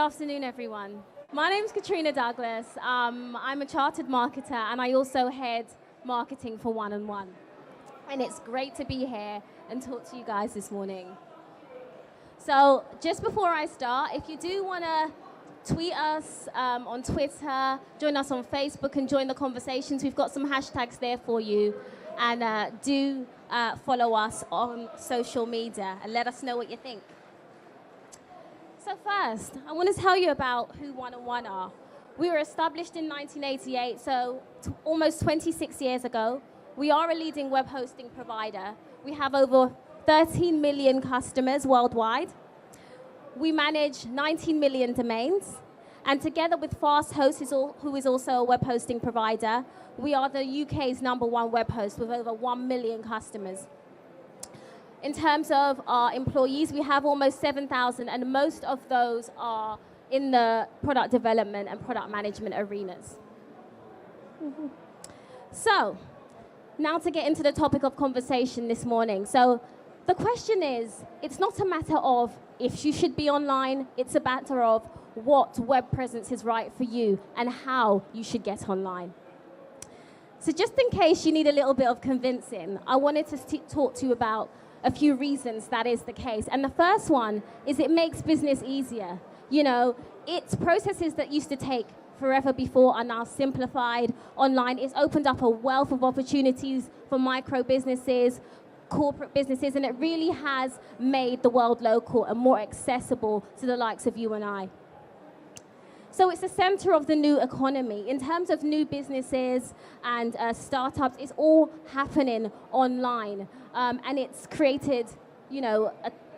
afternoon, everyone. My name is Katrina Douglas. I'm a chartered marketer, and I also head marketing for One and One. And it's great to be here and talk to you guys this morning. So just before I start, if you do want to tweet us on Twitter, join us on Facebook, and join the conversations, we've got some hashtags there for you. And do follow us on social media and let us know what you think. So first, I want to tell you about who One and One are. We were established in 1988, so almost 26 years ago. We are a leading web hosting provider. We have over 13 million customers worldwide. We manage 19 million domains. And together with FastHost, who is also a web hosting provider, we are the UK's #1 web host with over 1 million customers. In terms of our employees, we have almost 7,000, and most of those are in the product development and product management arenas. So, now to get into the topic of conversation this morning. So, the question is, it's not a matter of if you should be online, it's a matter of what web presence is right for you and how you should get online. So just in case you need a little bit of convincing, I wanted to talk to you about a few reasons that is the case. And the first one is it makes business easier. You know, it's processes that used to take forever before are now simplified online. It's opened up a wealth of opportunities for micro businesses, corporate businesses, and it really has made the world local and more accessible to the likes of you and I. So it's the center of the new economy. In terms of new businesses and startups, it's all happening online. And it's created, you know,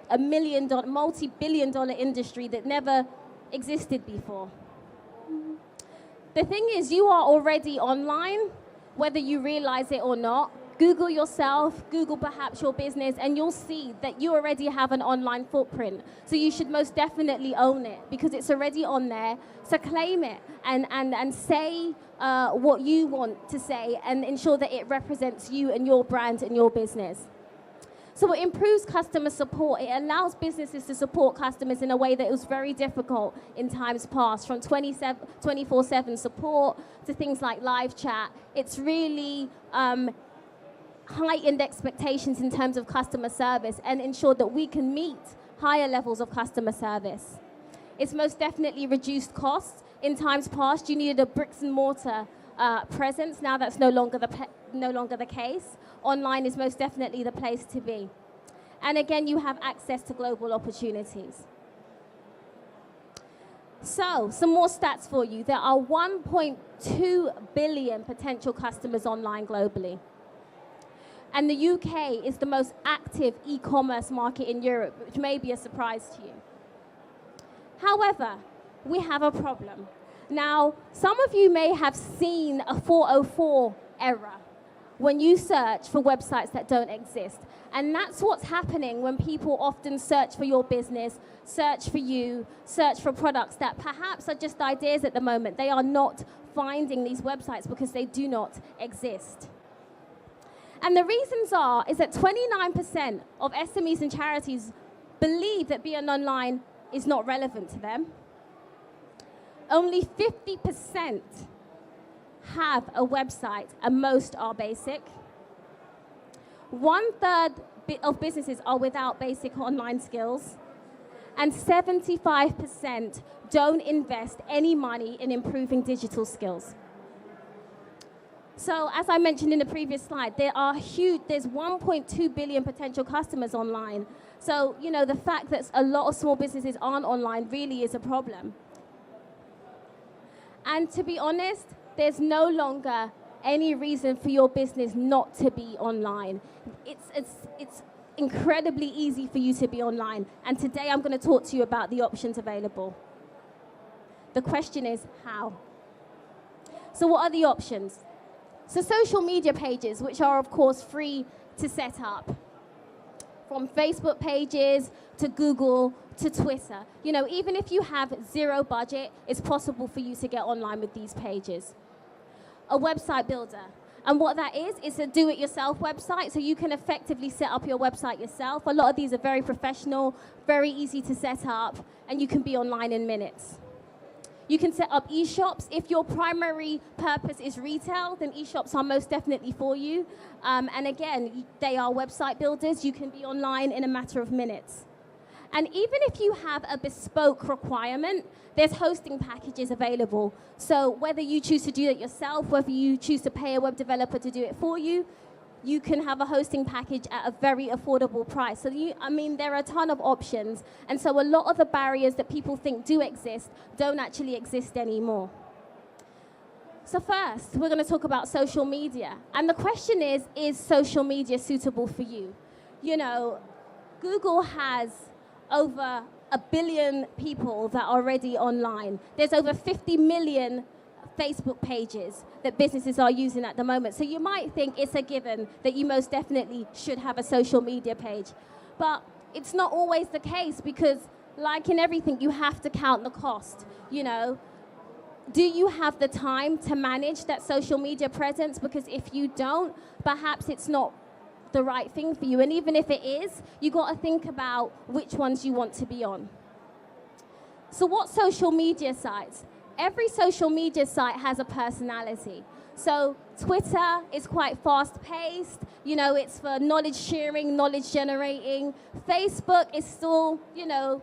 a multi-billion-dollar industry that never existed before. The thing is, you are already online, whether you realize it or not. Google yourself, Google perhaps your business, and you'll see that you already have an online footprint. So you should most definitely own it because it's already on there. So claim it and say what you want to say and ensure that it represents you and your brand and your business. So it improves customer support. It allows businesses to support customers in a way that was very difficult in times past, from 24/7 support to things like live chat. It's really heightened expectations in terms of customer service and ensure that we can meet higher levels of customer service. It's most definitely reduced costs. In times past, you needed a bricks and mortar presence. Now that's no longer the case. Online is most definitely the place to be. And again, you have access to global opportunities. So, some more stats for you. There are 1.2 billion potential customers online globally. And the UK is the most active e-commerce market in Europe, which may be a surprise to you. However, we have a problem. Now, some of you may have seen a 404 error when you search for websites that don't exist. And that's what's happening when people often search for your business, search for you, search for products that perhaps are just ideas at the moment. They are not finding these websites because they do not exist. And the reasons is that 29% of SMEs and charities believe that being online is not relevant to them. Only 50% have a website, and most are basic. 1/3 of businesses are without basic online skills. And 75% don't invest any money in improving digital skills. So, as I mentioned in the previous slide, there's 1.2 billion potential customers online. So, you know, the fact that a lot of small businesses aren't online really is a problem. And to be honest, there's no longer any reason for your business not to be online. It's incredibly easy for you to be online. And today I'm going to talk to you about the options available. The question is, how? So what are the options? So social media pages, which are, of course, free to set up. From Facebook pages to Google to Twitter. You know, even if you have zero budget, it's possible for you to get online with these pages. A website builder. And what that is a do-it-yourself website, so you can effectively set up your website yourself. A lot of these are very professional, very easy to set up, and you can be online in minutes. You can set up e-shops. If your primary purpose is retail, then e-shops are most definitely for you. And again, they are website builders. You can be online in a matter of minutes. And even if you have a bespoke requirement, there's hosting packages available. So whether you choose to do it yourself, whether you choose to pay a web developer to do it for you, you can have a hosting package at a very affordable price. So there are a ton of options. And so a lot of the barriers that people think do exist don't actually exist anymore. So first, we're going to talk about social media. And the question is social media suitable for you? You know, Google has over 1 billion people that are already online. There's over 50 million Facebook pages that businesses are using at the moment. So you might think it's a given that you most definitely should have a social media page. But it's not always the case, because like in everything, you have to count the cost. You know, do you have the time to manage that social media presence? Because if you don't, perhaps it's not the right thing for you. And even if it is, you got to think about which ones you want to be on. So what social media sites? Every social media site has a personality. So Twitter is quite fast-paced. You know, it's for knowledge sharing, knowledge generating. Facebook is still, you know,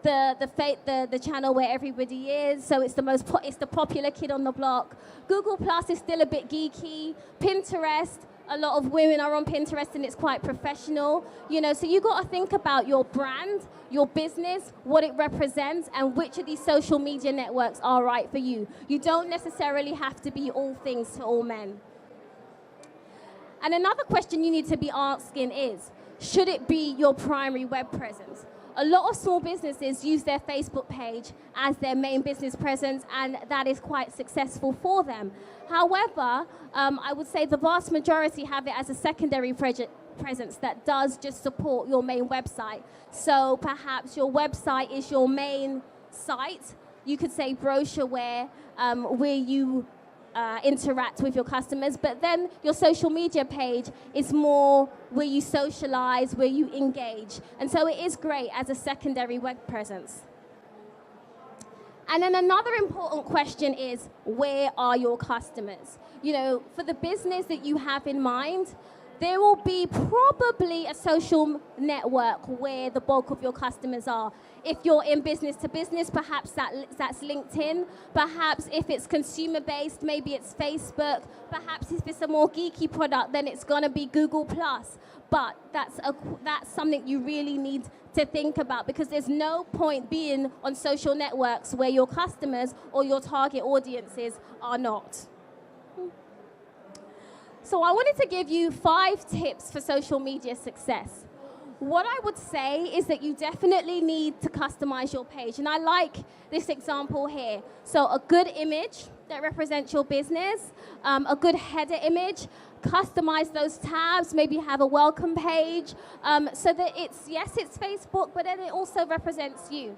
the channel where everybody is. So it's the popular kid on the block. Google Plus is still a bit geeky. Pinterest, a lot of women are on Pinterest and it's quite professional. You know, so you got to think about your brand, your business, what it represents, and which of these social media networks are right for you. You don't necessarily have to be all things to all men. And another question you need to be asking is, should it be your primary web presence? A lot of small businesses use their Facebook page as their main business presence, and that is quite successful for them. However, I would say the vast majority have it as a secondary presence that does just support your main website. So perhaps your website is your main site. You could say brochureware, where you interact with your customers, but then your social media page is more where you socialize, where you engage. And so it is great as a secondary web presence. And then another important question is, where are your customers? You know, for the business that you have in mind, there will be probably a social network where the bulk of your customers are. If you're in business to business, perhaps that's LinkedIn. Perhaps if it's consumer-based, maybe it's Facebook. Perhaps if it's a more geeky product, then it's going to be Google+. But that's something you really need to think about, because there's no point being on social networks where your customers or your target audiences are not. So I wanted to give you 5 tips for social media success. What I would say is that you definitely need to customize your page. And I like this example here. So a good image that represents your business, a good header image, customize those tabs, maybe have a welcome page, so that it's Facebook, but then it also represents you.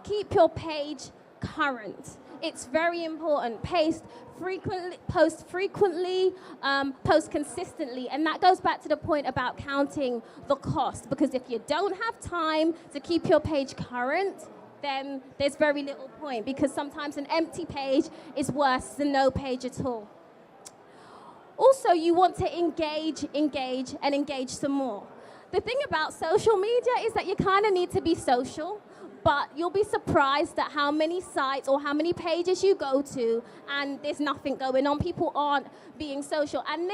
Keep your page current. It's very important. Post frequently, post consistently. And that goes back to the point about counting the cost, because if you don't have time to keep your page current, then there's very little point, because sometimes an empty page is worse than no page at all. Also, you want to engage some more. The thing about social media is that you kind of need to be social, but you'll be surprised at how many sites or how many pages you go to and there's nothing going on. People aren't being social. And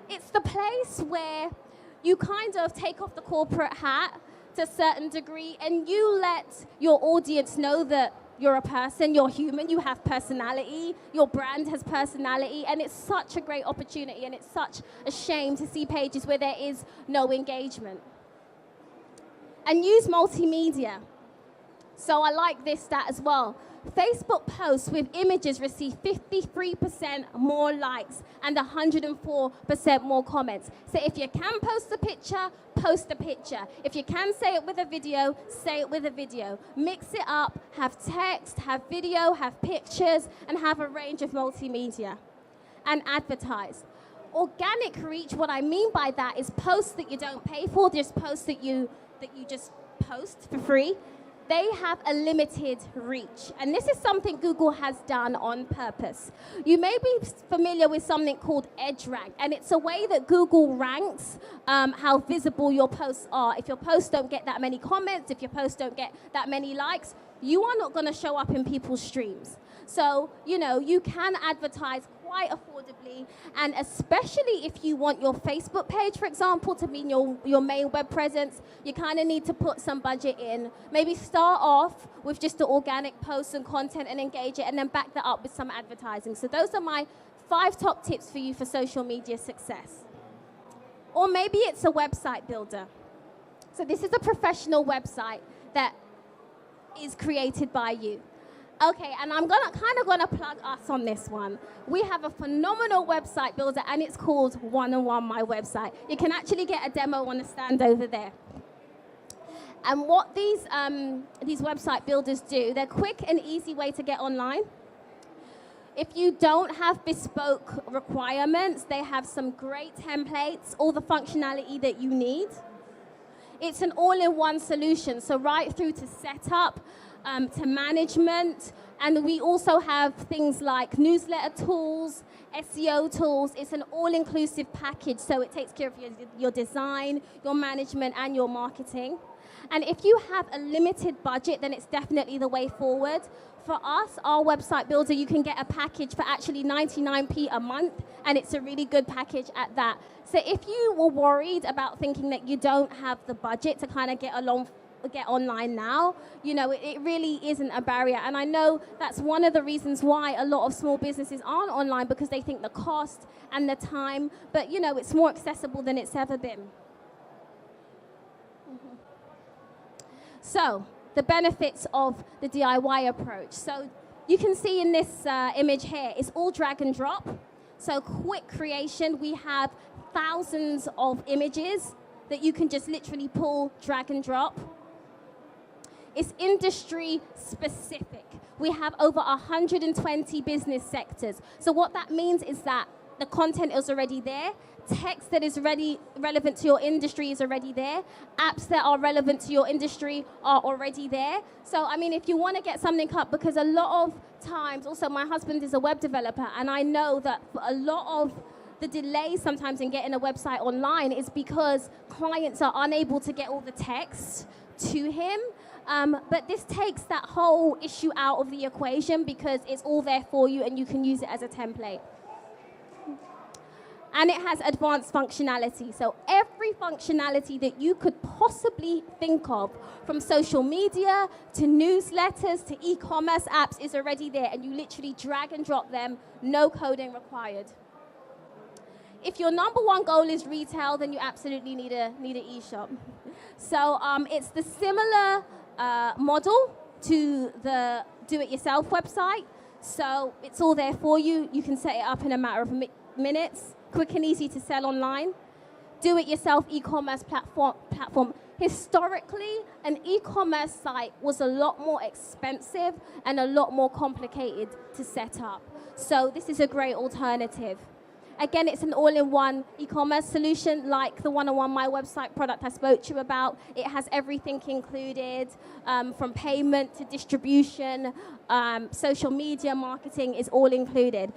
it's the place where you kind of take off the corporate hat to a certain degree, and you let your audience know that you're a person, you're human, you have personality, your brand has personality, and it's such a great opportunity, and it's such a shame to see pages where there is no engagement. And use multimedia. So I like this stat as well. Facebook posts with images receive 53% more likes and 104% more comments. So if you can post a picture, post a picture. If you can say it with a video, say it with a video. Mix it up, have text, have video, have pictures, and have a range of multimedia. and advertise. Organic reach, what I mean by that is posts that you don't pay for, just posts that you just post for free. They have a limited reach. And this is something Google has done on purpose. You may be familiar with something called EdgeRank, and it's a way that Google ranks how visible your posts are. If your posts don't get that many comments, if your posts don't get that many likes, you are not going to show up in people's streams. So, you can advertise quite affordably, and especially if you want your Facebook page, for example, to be your main web presence, you kind of need to put some budget in. Maybe start off with just the organic posts and content and engage it, and then back that up with some advertising. So those are my 5 top tips for you for social media success. Or maybe it's a website builder. So this is a professional website that is created by you. Okay, and I'm kind of gonna plug us on this one. We have a phenomenal website builder, and it's called One-on-One My Website. You can actually get a demo on the stand over there. And what these website builders do, they're quick and easy way to get online. If you don't have bespoke requirements, they have some great templates, all the functionality that you need. It's an all-in-one solution, so right through to setup, to management, and we also have things like newsletter tools, SEO tools. It's an all-inclusive package, so it takes care of your design, your management, and your marketing. And if you have a limited budget, then it's definitely the way forward. For us, our website builder, you can get a package for actually 99p a month, and it's a really good package at that. So if you were worried about thinking that you don't have the budget to kind of get online now, it really isn't a barrier. And I know that's one of the reasons why a lot of small businesses aren't online, because they think the cost and the time, but it's more accessible than it's ever been. So the benefits of the DIY approach. So you can see in this image here, it's all drag and drop. So quick creation. We have thousands of images that you can just literally pull, drag and drop. It's industry specific. We have over 120 business sectors. So what that means is that the content is already there. Text that is relevant to your industry is already there. Apps that are relevant to your industry are already there. So, if you want to get something up, because a lot of times, also my husband is a web developer, and I know that a lot of the delay sometimes in getting a website online is because clients are unable to get all the text to him. But this takes that whole issue out of the equation, because it's all there for you and you can use it as a template. And it has advanced functionality. So every functionality that you could possibly think of, from social media to newsletters to e-commerce apps, is already there, and you literally drag and drop them, no coding required. If your number one goal is retail, then you absolutely need an e-shop. So it's the similar model to the do-it-yourself website. So it's all there for you. You can set it up in a matter of minutes. Quick and easy to sell online. Do-it-yourself e-commerce platform. Historically, an e-commerce site was a lot more expensive and a lot more complicated to set up. So this is a great alternative. Again, it's an all-in-one e-commerce solution like the One-on-One My Website product I spoke to you about. It has everything included, from payment to distribution, social media marketing is all included.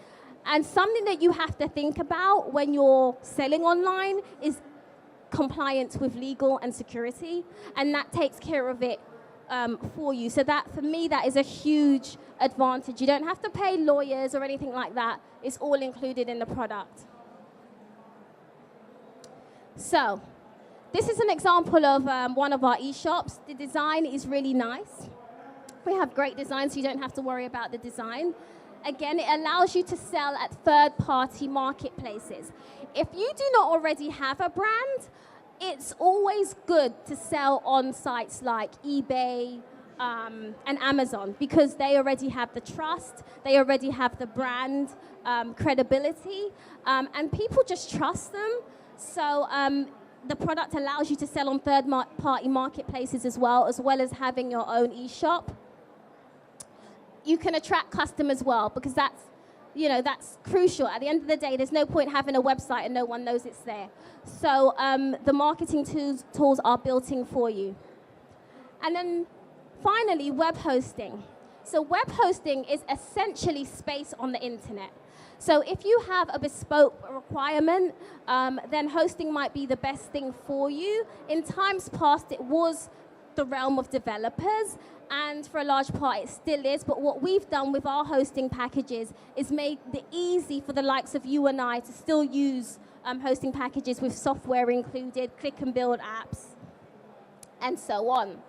And something that you have to think about when you're selling online is compliance with legal and security, and that takes care of it for you. So that, for me, that is a huge advantage. You don't have to pay lawyers or anything like that. It's all included in the product. So this is an example of one of our e-shops. The design is really nice. We have great design, so you don't have to worry about the design. Again, it allows you to sell at third-party marketplaces. If you do not already have a brand, it's always good to sell on sites like eBay and Amazon, because they already have the trust, they already have the brand credibility, and people just trust them. So the product allows you to sell on third-party marketplaces as well as having your own e-shop. You can attract customers well, because that's, that's crucial. At the end of the day, there's no point having a website and no one knows it's there. So the marketing tools are built in for you. And then finally, web hosting. So web hosting is essentially space on the internet. So if you have a bespoke requirement, then hosting might be the best thing for you. In times past, it was the realm of developers, and for a large part it still is, but what we've done with our hosting packages is made it easy for the likes of you and I to still use hosting packages with software included, click and build apps, and so on.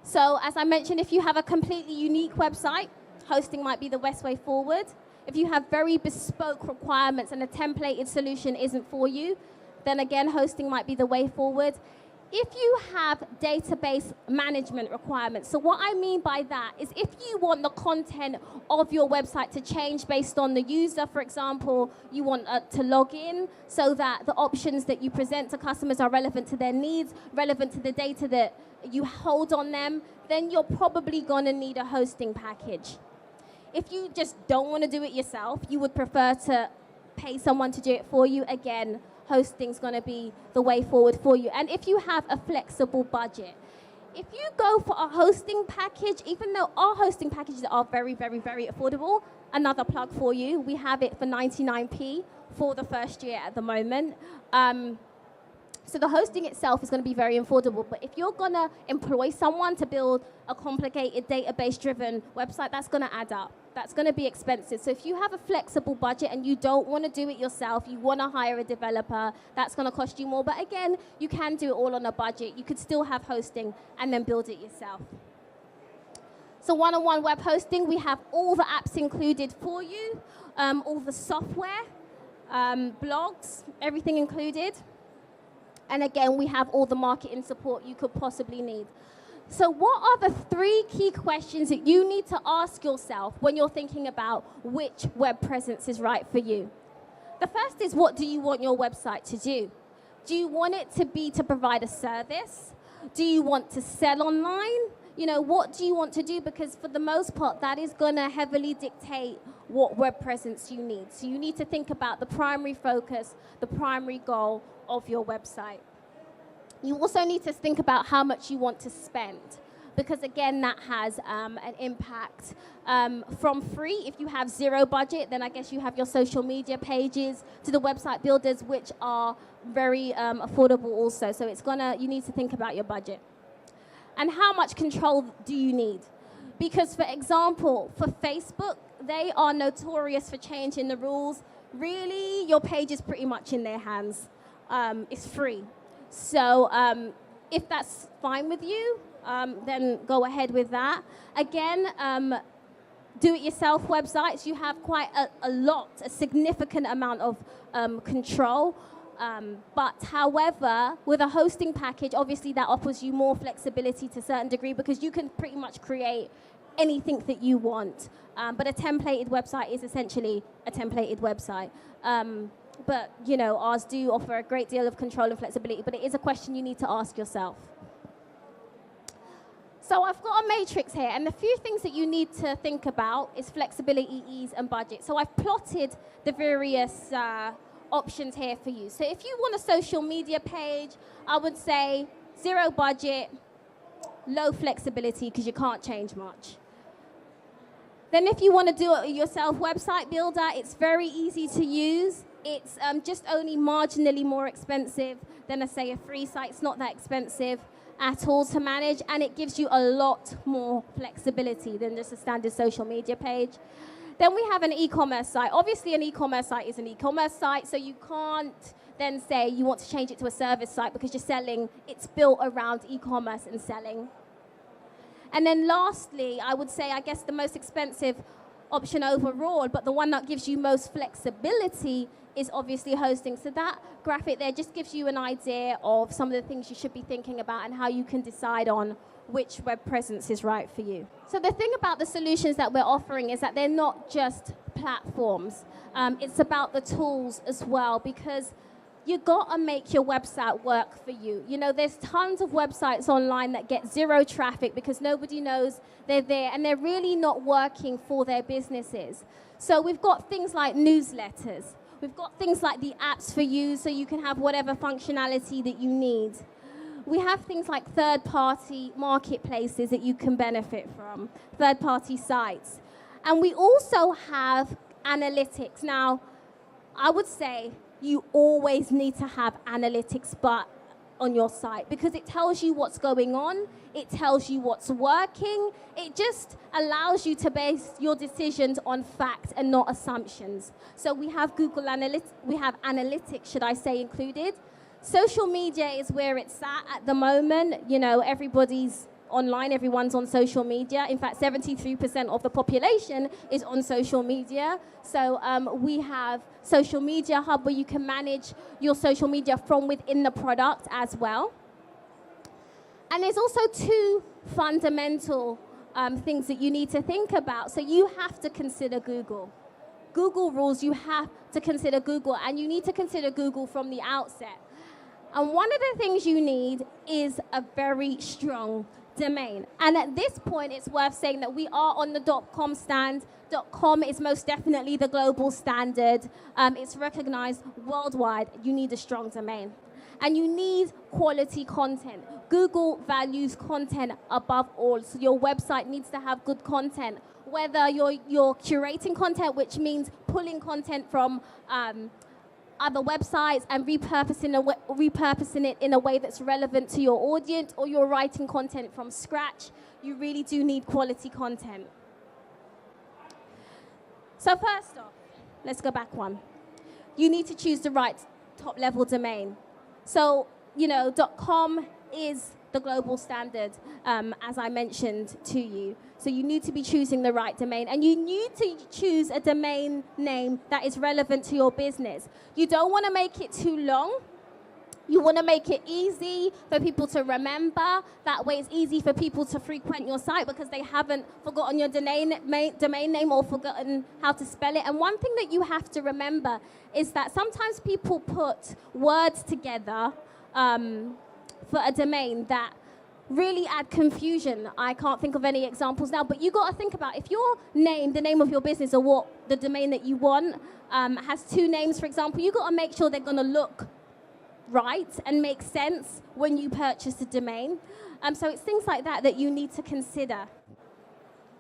So as I mentioned, if you have a completely unique website, hosting might be the best way forward. If you have very bespoke requirements and a templated solution isn't for you, then again, hosting might be the way forward. If you have database management requirements, so what I mean by that is if you want the content of your website to change based on the user, for example, you want to log in so that the options that you present to customers are relevant to their needs, relevant to the data that you hold on them, then you're probably going to need a hosting package. If you just don't want to do it yourself, you would prefer to pay someone to do it for you, again, hosting's going to be the way forward for you. And if you have a flexible budget, if you go for a hosting package, even though our hosting packages are very, very, very affordable, another plug for you, we have it for 99p for the first year at the moment. So the hosting itself is going to be very affordable, but if you're going to employ someone to build a complicated database-driven website, that's going to add up. That's going to be expensive. So if you have a flexible budget and you don't want to do it yourself, you want to hire a developer, that's going to cost you more. But again, you can do it all on a budget. You could still have hosting and then build it yourself. So one-on-one web hosting, we have all the apps included for you, all the software, blogs, everything included. And again, we have all the marketing support you could possibly need. So what are the 3 key questions that you need to ask yourself when you're thinking about which web presence is right for you? The first is, what do you want your website to do? Do you want it to be to provide a service? Do you want to sell online? What do you want to do? Because for the most part, that is going to heavily dictate what web presence you need. So you need to think about the primary focus, the primary goal of your website. You also need to think about how much you want to spend, because again, that has an impact. From free, if you have zero budget, then I guess you have your social media pages, to the website builders, which are very affordable also. So you need to think about your budget. And how much control do you need? Because, for example, for Facebook, they are notorious for changing the rules. Really, your page is pretty much in their hands. It's free. So if that's fine with you, then go ahead with that. Again, do-it-yourself websites, you have quite a significant amount of control. But however, with a hosting package, obviously that offers you more flexibility to a certain degree, because you can pretty much create anything that you want. But a templated website is essentially a templated website. But, ours do offer a great deal of control and flexibility, but it is a question you need to ask yourself. So I've got a matrix here, and the few things that you need to think about is flexibility, ease, and budget. So I've plotted the various options here for you. So if you want a social media page, I would say 0 budget, low flexibility, because you can't change much. Then if you want to do it yourself website builder, it's very easy to use. It's just only marginally more expensive than, say, a free site. It's not that expensive at all to manage, and it gives you a lot more flexibility than just a standard social media page. Then we have an e-commerce site. Obviously, an e-commerce site is an e-commerce site, so you can't then say you want to change it to a service site because you're selling. It's built around e-commerce and selling. And then lastly, I would say, I guess, the most expensive option overall, but the one that gives you most flexibility, is obviously hosting. So that graphic there just gives you an idea of some of the things you should be thinking about and how you can decide on which web presence is right for you. So the thing about the solutions that we're offering is that they're not just platforms. It's about the tools as well, because you got to make your website work for you. There's tons of websites online that get 0 traffic because nobody knows they're there, and they're really not working for their businesses. So we've got things like newsletters. We've got things like the apps for you, so you can have whatever functionality that you need. We have things like third-party marketplaces that you can benefit from, third-party sites. And we also have analytics. Now, I would say you always need to have analytics on your site, because it tells you what's going on, it tells you what's working, it just allows you to base your decisions on facts and not assumptions. So we have Google Analytics, we have analytics, should I say, included. Social media is where it's at the moment. You know, everybody's online, everyone's on social media. In fact, 73% of the population is on social media. So we have Social Media Hub, where you can manage your social media from within the product as well. And there's also two fundamental things that you need to think about. So you have to consider Google. Google rules, you have to consider Google, and you need to consider Google from the outset. And one of the things you need is a very strong domain. And at this point, it's worth saying that we are on the .com stand. .com is most definitely the global standard. It's recognized worldwide. You need a strong domain. And you need quality content. Google values content above all. So your website needs to have good content. Whether you're curating content, which means pulling content from other websites and repurposing it in a way that's relevant to your audience, or you're writing content from scratch, you really do need quality content. So first off, let's go back one. You need to choose the right top-level domain. So, you know, .com is the global standard, as I mentioned to you. So you need to be choosing the right domain, and you need to choose a domain name that is relevant to your business. You don't want to make it too long. You want to make it easy for people to remember. That way it's easy for people to frequent your site because they haven't forgotten your domain name or forgotten how to spell it. And one thing that you have to remember is that sometimes people put words together for a domain that really add confusion. I can't think of any examples now, but you got to think about if your name, the name of your business, or what the domain that you want has two names, for example, you got to make sure they're going to look right and make sense when you purchase a domain. So it's things like that that you need to consider.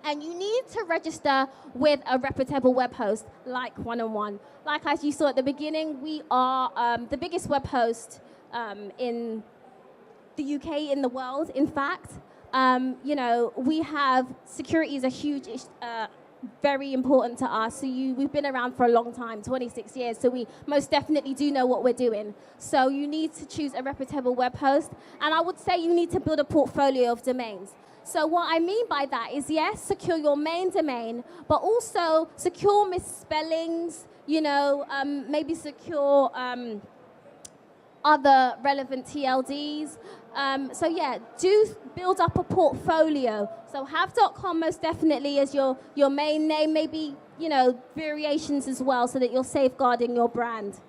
And you need to register with a reputable web host like One-on-One. Like as you saw at the beginning, we are the biggest web host in the UK, in the world, in fact. You know, we have, security is a huge, very important to us. So we've been around for a long time, 26 years, so we most definitely do know what we're doing. So you need to choose a reputable web host. And I would say you need to build a portfolio of domains. So what I mean by that is, yes, secure your main domain, but also secure misspellings, you know, maybe secure other relevant TLDs. So yeah, do build up a portfolio. So have .com most definitely as your main name, maybe, you know, variations as well, so that you're safeguarding your brand.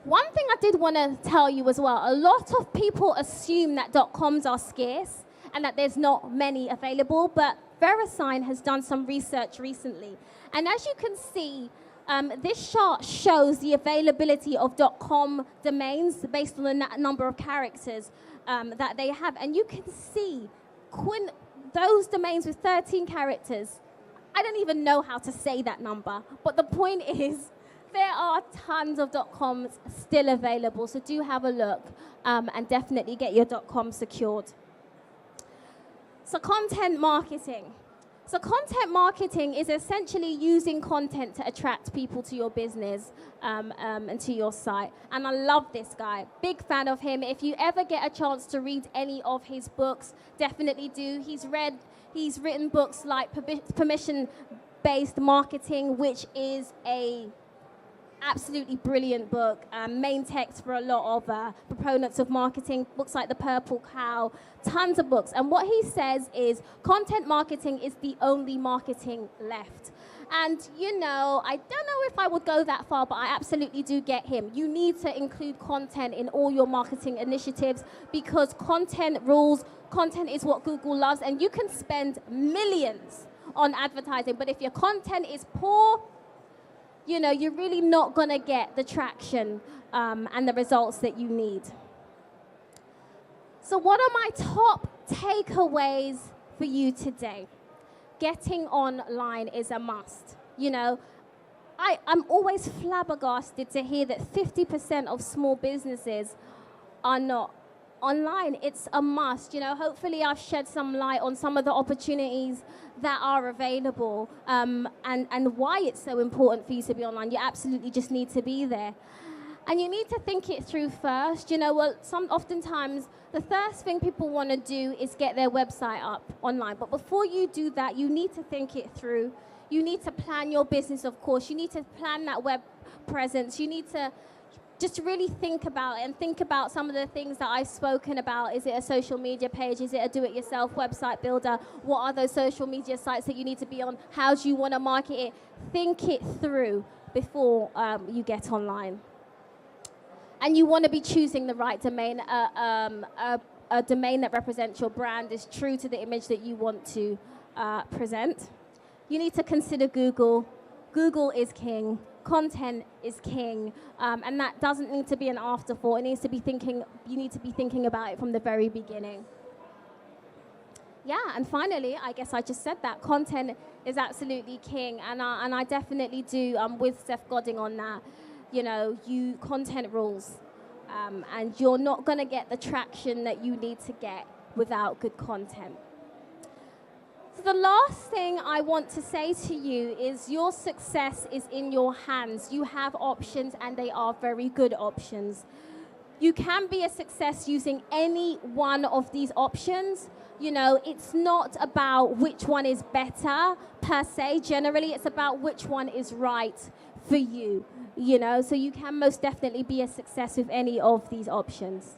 One thing I did want to tell you as well, a lot of people assume that .coms are scarce and that there's not many available, but VeriSign has done some research recently. And as you can see, this chart shows the availability of .com domains based on the number of characters that they have. And you can see those domains with 13 characters, I don't even know how to say that number, but the point is there are tons of .coms still available, so do have a look and definitely get your .com secured. So content marketing. So content marketing is essentially using content to attract people to your business and to your site. And I love this guy. Big fan of him. If you ever get a chance to read any of his books, definitely do. He's written books like Permission-Based Marketing, which is a absolutely brilliant book, main text for a lot of proponents of marketing, books like The Purple Cow, tons of books. And what he says is content marketing is the only marketing left. And, you know, I don't know if I would go that far, but I absolutely do get him. You need to include content in all your marketing initiatives because content rules. Content is what Google loves, and you can spend millions on advertising. But if your content is poor, you know, you're really not going to get the traction and the results that you need. So what are my top takeaways for you today? Getting online is a must. You know, I'm always flabbergasted to hear that 50% of small businesses are not online. It's a must. You know, hopefully I've shed some light on some of the opportunities that are available and why it's so important for you to be online. You absolutely just need to be there. And you need to think it through first. You know, well, oftentimes the first thing people want to do is get their website up online. But before you do that, you need to think it through. You need to plan your business, of course. You need to plan that web presence. You need to just really think about it and think about some of the things that I've spoken about. Is it a social media page? Is it a do-it-yourself website builder? What are those social media sites that you need to be on? How do you want to market it? Think it through before you get online. And you want to be choosing the right domain, a domain that represents your brand, is true to the image that you want to present. You need to consider Google. Google is king. Content is king. And that doesn't need to be an afterthought. You need to be thinking about it from the very beginning. Yeah, and finally, I guess I just said that. Content is absolutely king. And I definitely do, I'm with Seth Godin on that. You know, content rules. And you're not going to get the traction that you need to get without good content. So the last thing I want to say to you is your success is in your hands. You have options, and they are very good options. You can be a success using any one of these options. You know, it's not about which one is better per se. Generally, it's about which one is right for you. You know, so you can most definitely be a success with any of these options.